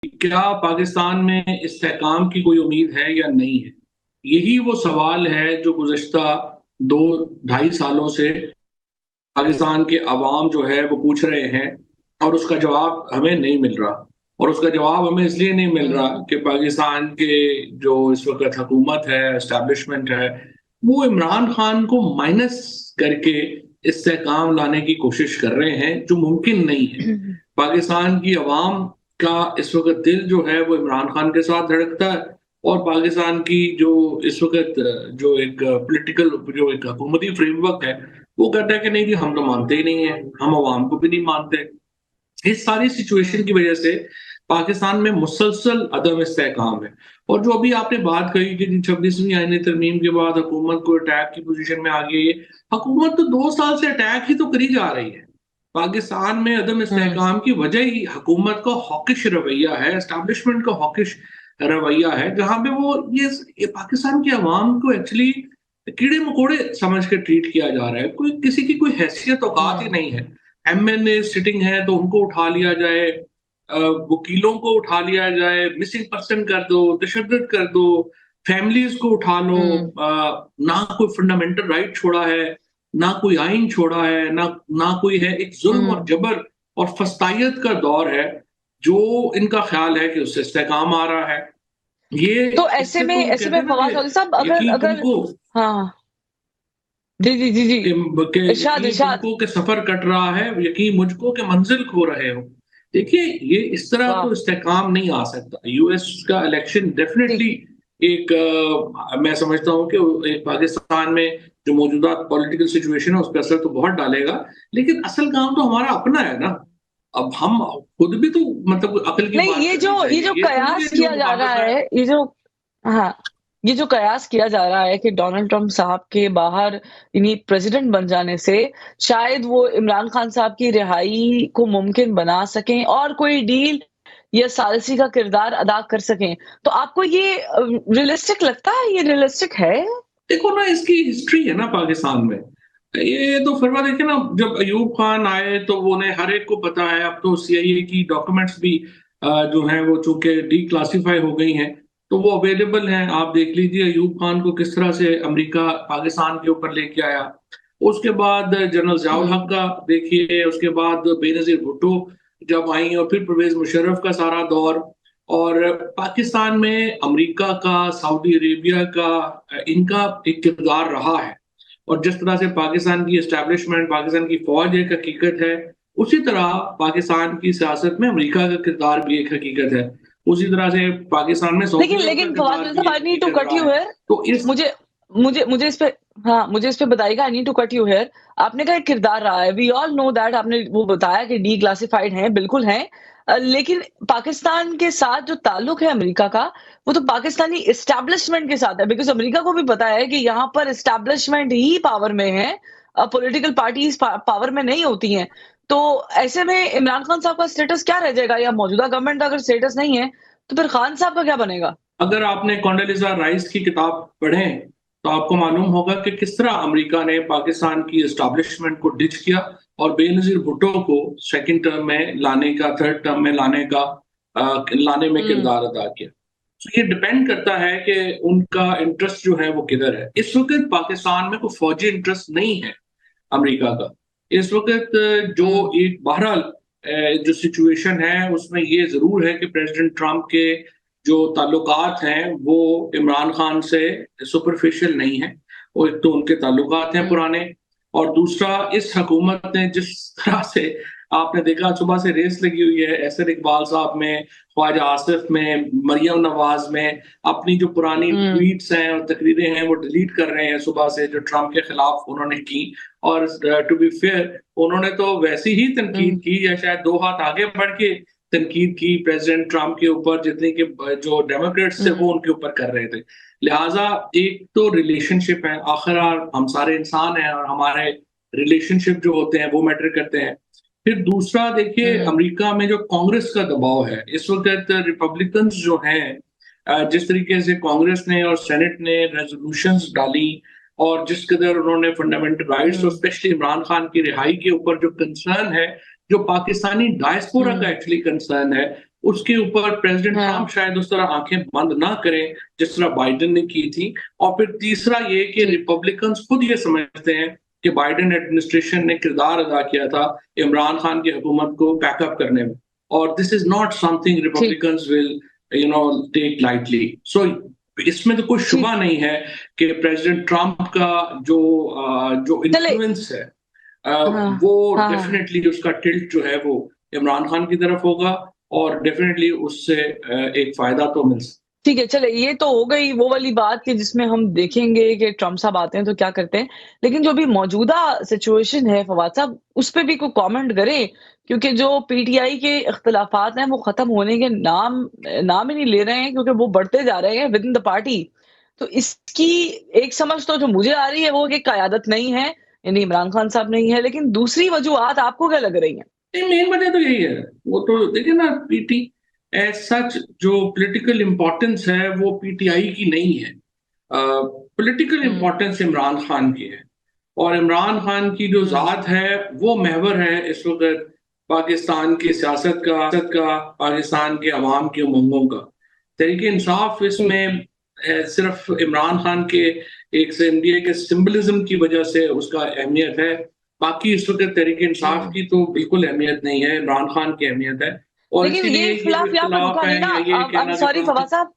क्या पाकिस्तान में इस्तेहकाम की कोई उम्मीद है या नहीं है? यही वो सवाल है जो गुज़श्ता 2 ढाई सालों से पाकिस्तान के अवाम जो है वो पूछ रहे हैं और उसका जवाब हमें नहीं मिल रहा। और उसका जवाब हमें इसलिए नहीं मिल रहा हुँ। कि पाकिस्तान के जो इस वक़्त हुकूमत है, एस्टेब्लिशमेंट है, वो इमरान खान को माइनस करके इस्तेहकाम लाने की कोशिश कर रहे हैं, जो मुमकिन नहीं है। पाकिस्तान की अवाम का इस वक़्त दिल जो है वो इमरान खान के साथ धड़कता है और पाकिस्तान की जो इस वक़्त जो एक पॉलिटिकल जो एक हुकूमती फ्रेमवर्क है, वो कहता है कि नहीं जी हम तो मानते ही नहीं हैं, हम अवाम को भी नहीं मानते। इस सारी सिचुएशन हुँ। की वजह से पाकिस्तान में मुसलसल अदम इस्तेहकाम है। और जो अभी आपने बात कही कि 26वीं आईनी तरमीम के बाद हुकूमत को अटैक की पोज़ीशन में आ गई है। हुकूमत तो 2 साल से अटैक ही तो करी जा रही है। पाकिस्तान में अदम हुँ। इस्तेहकाम की वजह ही हुकूमत का हॉकिश रवैया है, एस्टेब्लिशमेंट का हॉकिश रवैया है, जहाँ पे वो ये पाकिस्तान की अवाम को एक्चुअली कीड़े-मकोड़े समझ के ट्रीट किया जा रहा है। कोई किसी की कोई हैसियत औकात ही हुँ। नहीं है। एमएनए सिटिंग है तो उनको उठा लिया जाए, वकीलों को उठा लिया जाए, मिसिंग पर्सन कर दो, तशद्दुद कर दो, फैमिलीज़ को उठा लो। हुँ। ना कोई फंडामेंटल राइट छोड़ा है, ना कोई आइन छोड़ा है, ना ना कोई है। एक ज़ुल्म और हुँ। जबर और फस्तायत का दौर है, जो इनका ख़्याल है कि उससे इस्तेहकाम आ रहा है। ये तो इससे तो वो ऐसे कहते में हैं ना फवाद कि चौधरी साहब अगर यकीन अगर तुमको हाँ। जी, जी, जी, जी। के इरशाद, यकीन इरशाद। तुमको कि सफ़र कट रहा है, यकीन मुझको कि मंज़िल खो रहे हो। देखिए, ये इस तरह तो वाह! इस्तेहकाम नहीं आ सकता। यूएस का इलेक्शन जी। डेफ़िनिटली एक मैं समझता हूँ कि एक पाकिस्तान में जो मौजूदा पॉलिटिकल सिचुएशन है, उस पे असर तो बहुत डालेगा, लेकिन असल काम तो हमारा अपना है ना। अब हम खुद भी तो मतलब अक्ल की नहीं, बात करनी ये चाहिए। जो ये थोड़ी कयास है जो किया जा रहा मुखालफ़ है। है, ये जो हाँ, ये जो कयास किया जा रहा है कि डोनाल्ड ट्रम्प साहब के बाहर इन्हीं प्रेसिडेंट बन जाने से शायद वो इमरान खान साहब की रिहाई को मुमकिन बना सकें और कोई डील या सालिसी का किरदार अदा कर सकें। तो आपको ये रियलिस्टिक लगता है? ये रियलिस्टिक है? देखो ना इसकी हिस्ट्री है ना पाकिस्तान में। ये तो फिर वो देखिए ना जब अयूब खान आए तो वो उन्हें हर एक को पता है। अब तो सीआईए की डॉक्यूमेंट्स भी जो हैं वो चूँकि डिक्लासिफाई हो गई हैं, तो वो अवेलेबल हैं। आप देख लीजिए अयूब खान को किस तरह से अमेरिका पाकिस्तान के ऊपर लेके आया। उसके बाद जनरल ज़ियाउल हुँ। हक का देखिए, उसके बाद बेनज़ीर भुट्टो जब आई और फिर परवेज़ मुशर्रफ का सारा दौर। और पाकिस्तान में अमेरिका का, सऊदी अरेबिया का इनका एक किरदार रहा है। और जिस तरह से पाकिस्तान की एस्टेब्लिशमेंट, पाकिस्तान की फ़ौज एक हकीकत है, उसी तरह पाकिस्तान की सियासत में अमेरिका का किरदार भी एक हकीकत है। उसी तरह से पाकिस्तान में सऊदी लेकिन अरब का लेकिन फवाद किरदार चौधरी भी साहब एक आई नीड टू हकीकत कट रहा यू है। हियर। तो इस मुझे मुझे इस पे हाँ, मुझे इस पे बताइएगा I need to cut you here. आपने कहा एक किरदार रहा है। वी ऑल नो दैट आपने वो बताया कि डिक्लासिफाइड हैं, बिल्कुल हैं। लेकिन पाकिस्तान के साथ जो ताल्लुक है अमेरिका का, वो तो पाकिस्तानी एस्टेब्लिशमेंट के साथ है बिकॉज़ अमेरिका को भी पता है कि यहाँ पर एस्टेब्लिशमेंट ही पावर में है। पॉलिटिकल पार्टीज़ पावर में नहीं होती हैं। तो ऐसे में इमरान खान साहब का स्टेटस क्या रह जाएगा या मौजूदा गवर्नमेंट का अगर स्टेटस नहीं है, तो फिर खान साहब का क्या बनेगा? अगर आपने कोंडोलीज़ा राइस की किताब पढ़ें, तो आपको मालूम होगा कि किस तरह अमेरिका ने पाकिस्तान की एस्टेब्लिशमेंट को डिच किया और बेनज़ीर भुट्टो को सेकंड टर्म में लाने का, थर्ड टर्म में लाने में हुँ। किरदार अदा किया। तो ये डिपेंड करता है कि उनका इंटरेस्ट जो है वो किधर है। इस वक़्त पाकिस्तान में कोई फ़ौजी इंटरेस्ट नहीं है अमेरिका का। इस वक़्त जो हुँ। एक बहरहाल जो सिचुएशन है उसमें ये ज़रूर है कि प्रेज़िडेंट ट्रंप के जो ताल्लुकात हैं वो इमरान खान से सुपरफिशियल नहीं है। वो एक तो उनके ताल्लुकात हैं हुँ। पुराने और दूसरा इस हुकूमत ने जिस तरह से आपने देखा सुबह से रेस लगी हुई है एहसन इकबाल साहब में, ख्वाजा आसिफ में, मरियम नवाज़ में, अपनी जो पुरानी हुँ। ट्वीट्स हैं और तकरीरें हैं वो डिलीट कर रहे हैं सुबह से जो ट्रंप के खिलाफ उन्होंने की। और टू बी फेयर उन्होंने तो वैसी ही तनकीद हुँ। की या शायद 2 हाथ आगे बढ़ के तनकीद की प्रेज़िडेंट ट्रंप के ऊपर जितनी कि जो डेमोक्रेट्स थे हुँ। वो उनके ऊपर कर रहे थे। लिहाज़ा एक तो रिलेशनशिप है, आखिरकार हम सारे इंसान हैं और हमारे रिलेशनशिप जो होते हैं वो मैटर करते हैं। फिर दूसरा देखिए हुँ। अमेरिका में जो कांग्रेस का दबाव है, इस वक़्त रिपब्लिकन्स जो हैं जिस तरीके से कांग्रेस ने और सेनेट ने रेज़ोल्यूशंस डाली और जिस कदर उन्होंने फंडामेंटल राइट्स और हुँ। स्पेशली इमरान खान की रिहाई के ऊपर जो कंसर्न है, जो पाकिस्तानी डायस्पोरा का हुँ। एक्चुअली कंसर्न है, उसके ऊपर प्रेसिडेंट हाँ। ट्रम्प शायद उस तरह आंखें बंद ना करें जिस तरह बाइडेन ने की थी। और फिर तीसरा ये कि जी। रिपब्लिकन्स खुद ये समझते हैं कि बाइडेन एडमिनिस्ट्रेशन ने किरदार अदा किया था इमरान खान की हुकूमत को बैकअप करने में, और दिस इज नॉट समथिंग ठीक, रिपब्लिकन्स विल टेक लाइटली। सो इसमें तो कोई ठीक। शुबा नहीं है कि प्रेसिडेंट ट्रम्प का जो चले इन्फ्लुएंस है हाँ, वो हाँ, हाँ। डेफिनेटली उसका टिल्ट जो है वो इमरान खान की तरफ होगा, और डेफिनेटली उससे एक फायदा तो मिल सकता ठीक है, चले ये तो हो गई वो वाली बात कि जिसमें हम देखेंगे कि ट्रम्प साहब आते हैं तो क्या करते हैं। लेकिन जो भी मौजूदा सिचुएशन है फवाद साहब, उस पे भी कोई कमेंट करें? क्योंकि जो पीटीआई के इख्तिलाफ़ात हैं वो ख़त्म होने के नाम ही नहीं ले रहे हैं, क्योंकि वो बढ़ते जा रहे हैं विद इन द पार्टी। तो इसकी एक समझ तो जो मुझे आ रही है वो कि क़यादत नहीं है, यानी इमरान खान साहब नहीं है, लेकिन दूसरी वजूहात आपको क्या लग रही हैं? है। मेन वजह तो यही है, वो तो देखिए ना, पीटी एज सच जो पॉलिटिकल इम्पोर्टेंस है वो पीटीआई की नहीं है, पॉलिटिकल हुँ, इम्पोर्टेंस इमरान खान की है। और इमरान खान की जो हुँ, ज़ात है वो महवर है इस वक़्त पाकिस्तान की सियासत का, पाकिस्तान के अवाम की उमंगों का। तहरीक-ए-इंसाफ ठीक। इसमें सिर्फ़ इमरान खान के एक एनडीए के सिंबलिज़्म की वजह से उसका अहमियत है। बाकी इस वक़्त तहरीक-ए-इंसाफ हुँ। की तो बिल्कुल अहमियत नहीं है, इमरान खान की अहमियत है। और लेकिन ये इसीलिए ये जो इख्तिलाफ़ यहाँ पे इख्तिलाफ़ रुका है नहीं ना। या ये आई एम कहना जो सॉरी ट्रम्प फवाद साहब,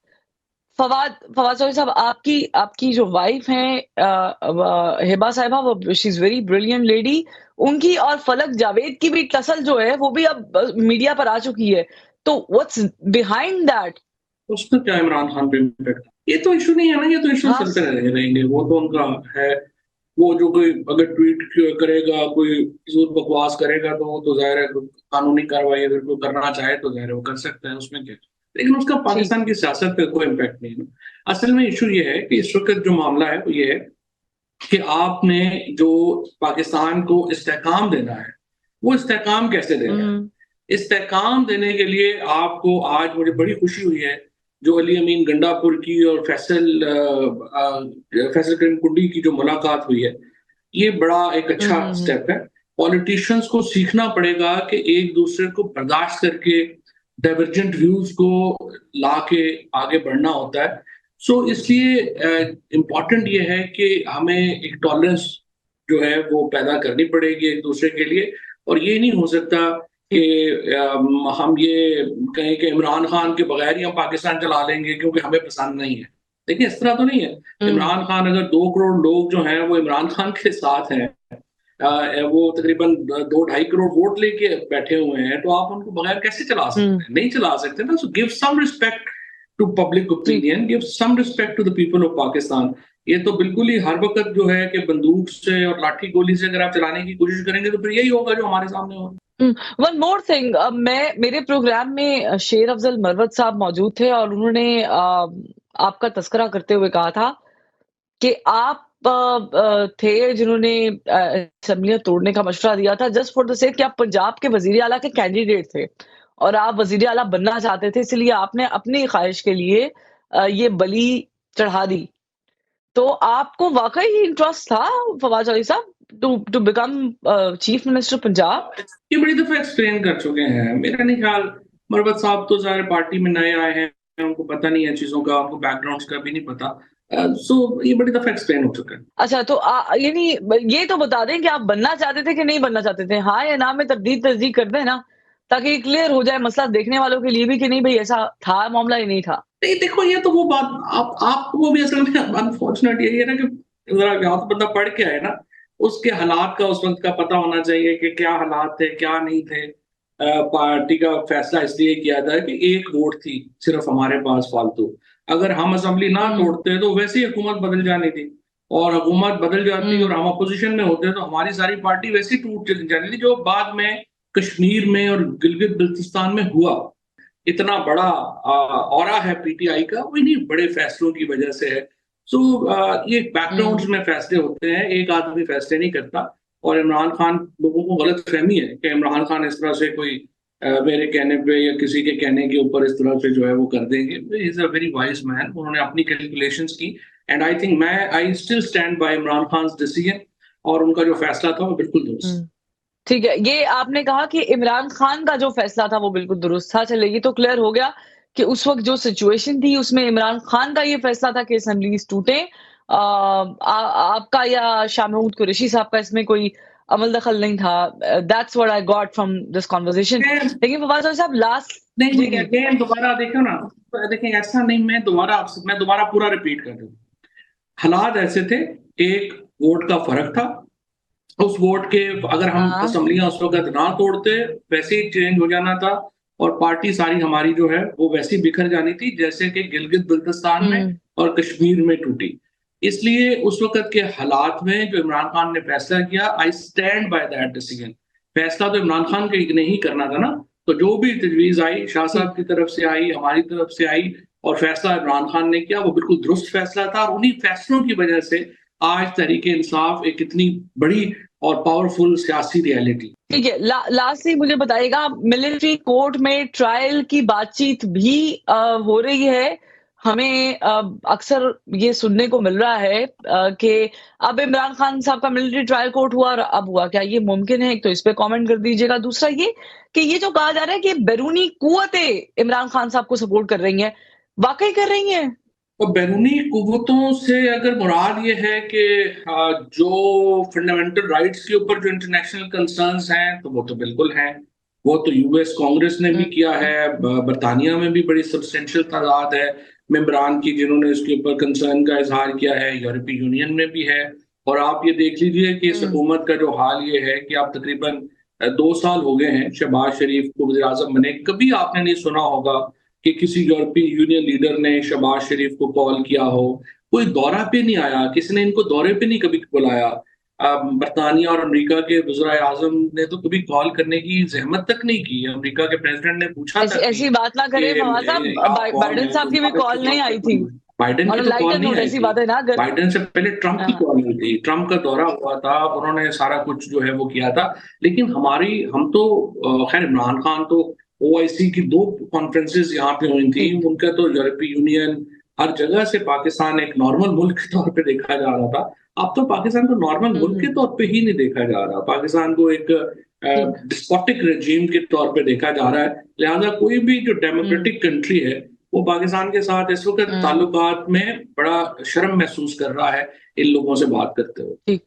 फवाद फवाद चौधरी साहब, आपकी आपकी जो वाइफ हैं हिबा साहिबा, वो she is very brilliant lady. उनकी और फलक जावेद की भी टसल जो है वो भी अब मीडिया पर आ चुकी है। तो व्हाट्स बिहाइंड दैट? उसका क्या इमरान खान पे इम्पैक्ट? ये तो इश्यू नहीं है ना, ये तो इश्यू हाँ, चलते रहेंगे, वो तो उनका है। वो जो कोई अगर ट्वीट करेगा, कोई फ़िज़ूल बकवास करेगा, तो वो तो ज़ाहिर है कानूनी कार्रवाई अगर कोई करना चाहे तो ज़ाहिर है वो कर सकता है, उसमें क्या? लेकिन उसका ठीक। पाकिस्तान की सियासत पे कोई इम्पैक्ट नहीं है। असल में इश्यू ये है कि इस वक़्त जो मामला है वो ये है कि आपने जो पाकिस्तान को इस्तेहकाम देना है, वो इस्तेहकाम कैसे देना है? हुँ, इस्तेहकाम देने के लिए आपको आज मुझे बड़ी खुशी हुई है, जो अली अमीन गंडापुर की और फैसल करीम कुंडी की जो मुलाकात हुई है, ये बड़ा एक हुँ, अच्छा हुँ, हुँ। स्टेप है। पॉलिटिशियंस को सीखना पड़ेगा कि एक-दूसरे को बर्दाश्त करके डाइवर्जेंट व्यूज़ को लाके आगे बढ़ना होता है। सो इसलिए इम्पोर्टेंट ये है कि हमें एक टॉलरेंस जो है वो पैदा करनी पड़ेगी एक-दूसरे के लिए, और ये नहीं हो सकता कि ठीक। हम ये कहें कि इमरान खान के बगैर ही हम पाकिस्तान चला लेंगे क्योंकि हमें पसंद नहीं है। देखिए, इस तरह तो नहीं है। हुँ, इमरान खान, अगर 2 करोड़ लोग जो हैं वो इमरान खान के साथ हैं, वो तकरीबन 2 ढाई करोड़ वोट लेके बैठे हुए हैं, तो आप उनको बगैर कैसे चला सकते हुँ, हैं? नहीं चला सकते ना। So give some respect to public ठीक। Opinion, give some respect to the people of Pakistan. ये तो बिल्कुल ही हर वक़्त जो है कि बंदूक से और लाठी गोली से अगर आप चलाने की कोशिश करेंगे तो फिर यही होगा जो हमारे सामने हो रहा है। वन मोर थिंग, मैं मेरे प्रोग्राम में शेर अफ़ज़ल मरवत साहब मौजूद थे और उन्होंने आपका तज़किरा करते हुए कहा था कि आप थे जिन्होंने असेंबलियाँ तोड़ने का मशवरा दिया था जस्ट फॉर द सेक कि आप पंजाब के वज़ीर आला के कैंडिडेट थे और आप वज़ीर आला बनना चाहते थे, इसलिए आपने अपनी ख़्वाहिश के लिए ये बलि चढ़ा दी। तो आपको वाक़ई इंटरेस्ट था Fawad Chaudhry sahab to become chief minister Punjab? ये बड़ी दफ़ा एक्सप्लेन कर चुके हैं। मेरा नहीं ख़्याल, मरवत साहब तो ज़ाहिर पार्टी में नए आए हैं, उनको पता नहीं है चीज़ों का, उनको बैकग्राउंड्स का भी नहीं पता। सो ये बड़ी दफ़ा एक्सप्लेन हो चुका है। अच्छा, तो यानी ये तो बता दें कि आप बनना चाहते थे कि नहीं बनना चाहते थे? हाँ या ना में तब्दील तस्दीक कर दें ना, ताकि क्लियर हो जाए मसला देखने वालों के लिए भी कि नहीं भई ऐसा था मामला या नहीं था। नहीं, देखो, ये तो वो बात आपको भी असल में अनफॉर्चुनेट यही है ना कि ज़रा यहाँ तो बंदा पढ़ के आए ना, उसके हालात का उस वक़्त का पता होना चाहिए कि क्या हालात थे, क्या नहीं थे। पार्टी का फैसला इसलिए किया था कि एक वोट थी सिर्फ़ हमारे पास फालतू। अगर हम असेंबली ना हुँ, तोड़ते तो वैसे ही हुकूमत बदल जानी थी, और हुकूमत बदल जाती और हुँ, हम अपोज़िशन में होते तो हमारी सारी पार्टी वैसे ही टूट चली जानी थी, जो बाद में कश्मीर में और गिलगित-बिल्तिस्तान में हुआ। इतना बड़ा ऑरा है पीटीआई का, वो इन्हीं बड़े फैसलों की वजह से है। सो ये बैकग्राउंड्स हुँ, में फैसले होते हैं, एक आदमी फैसले नहीं करता। और इमरान खान, लोगों को गलतफ़हमी है कि इमरान खान इस तरह से कोई मेरे कहने पे या किसी के कहने के ऊपर इस तरह से जो है वो कर देंगे। He is a very wise man, उन्होंने अपनी कैलकुलेशंस की, and I still stand by Imran Khan's decision, और उनका जो फैसला था वो बिल्कुल दुरुस्त। हुँ। ठीक है, ये आपने कहा कि इमरान खान का जो फैसला था वो बिल्कुल दुरुस्त था। चलिए ये तो क्लियर हो गया कि उस वक़्त जो सिचुएशन थी उसमें इमरान खान का ये फैसला था कि असेंबलीज़ टूटें। आपका या शाह महमूद कुरैशी साहब का इसमें कोई अमल दखल नहीं था। That's what I got from this conversation. लेकिन फवाद साहब लास्ट नहीं जी, नहीं, जी। अगेन दोबारा देखो ना, देखिए ऐसा नहीं, मैं दोबारा पूरा रिपीट कर दूं। हालात ऐसे थे, एक वोट का फर्क था, उस वोट के अगर हम हाँ। असेंबलियां उस वक्त ना तोड़ते वैसे ही चेंज हो जाना था, और पार्टी सारी हमारी जो है वो वैसी बिखर जानी थी जैसे कि गिलगित बल्तिस्तान में हुँ। और कश्मीर में टूटी। इसलिए उस वक्त के हालात में जो इमरान खान ने फैसला किया, I stand by that decision. फैसला तो इमरान खान के ने ही करना था ना, तो जो भी तजवीज आई शाह ठीक। साहब की तरफ से आई, हमारी तरफ से आई, और फैसला इमरान खान ने किया, वो बिल्कुल दुरुस्त फैसला था। और उन्हीं फैसलों की वजह से आज तहरीक इंसाफ एक इतनी बड़ी और पावरफुल सियासी रियलिटी। ठीक है, लास्टली मुझे बताइएगा मिलिट्री कोर्ट में ट्रायल की बातचीत भी हो रही है। हमें अक्सर ये सुनने को मिल रहा है कि अब इमरान खान साहब का मिलिट्री ट्रायल कोर्ट हुआ और अब हुआ। क्या ये मुमकिन है? एक तो इस पे कमेंट कर दीजिएगा। दूसरा ये कि ये जो कहा जा रहा है कि बैरूनी कुव्वतें इमरान खान साहब को सपोर्ट कर रही हैं, वाक़ई कर रही हैं? तो बैरूनी कुव्वतों से अगर मुराद ये है कि जो फंडामेंटल राइट्स के ऊपर जो इंटरनेशनल कंसर्न्स हैं, तो वो तो बिल्कुल हैं। वो तो यूएस कांग्रेस ने भी हुँ, किया हुँ, है, बरतानिया में भी बड़ी सब्सटेंशियल तादाद है मेंबरान की जिन्होंने इसके ऊपर कंसर्न का इजहार किया है, यूरोपीय यूनियन में भी है। और आप ये देख लीजिए कि इस हुँ, हुकूमत का जो हाल ये है कि आप तकरीबन 2 साल हो गए हैं शहबाज शरीफ को वज़ीर आज़म बने, कभी आपने नहीं सुना होगा कि किसी यूरोपीय यूनियन लीडर ने शहबाज शरीफ को कॉल किया हो, कोई दौरा पे नहीं आया, किसी ने इनको दौरे पे नहीं कभी बुलाया। बरतानिया और अमेरिका के वज़ीर आज़म ने तो कभी कॉल करने की ज़हमत तक नहीं की। अमेरिका के प्रेसिडेंट ने पूछा ऐसी तक नहीं ऐसी बात ना कि करें फवाद साहब। आप कौन बाइडेन हैं, साहब तो की भी बाइडेन से कॉल नहीं बात आई थी। करनी। बाइडेन ऑन की अ तो कॉल लाइटर नहीं नोट आई ऐसी थी। बातें ना करें। बाइडेन से पहले ट्रंप की हाँ। कॉल आई थी, ट्रंप का दौरा हुआ था, उन्होंने सारा कुछ जो है वो किया था। लेकिन हम तो खैर इमरान खान तो ओआईसी की 2 कॉन्फ्रेंसेस यहाँ पे हुई थी, ठीक। उनका तो यूरोपीय यूनियन हर जगह से पाकिस्तान एक नॉर्मल मुल्क के तौर पे देखा जा रहा था। अब तो पाकिस्तान को नॉर्मल हुँ, मुल्क के हुँ। तौर पे ही नहीं देखा जा रहा, पाकिस्तान को एक ठीक। डिस्पोटिक रेजीम के तौर पे देखा जा रहा है। लिहाजा कोई भी जो हुँ, डेमोक्रेटिक कंट्री है वो पाकिस्तान के साथ इस वक्त हुँ। ताल्लुकात में बड़ा शर्म महसूस कर रहा है इन लोगों से बात करते हुए। ठीक।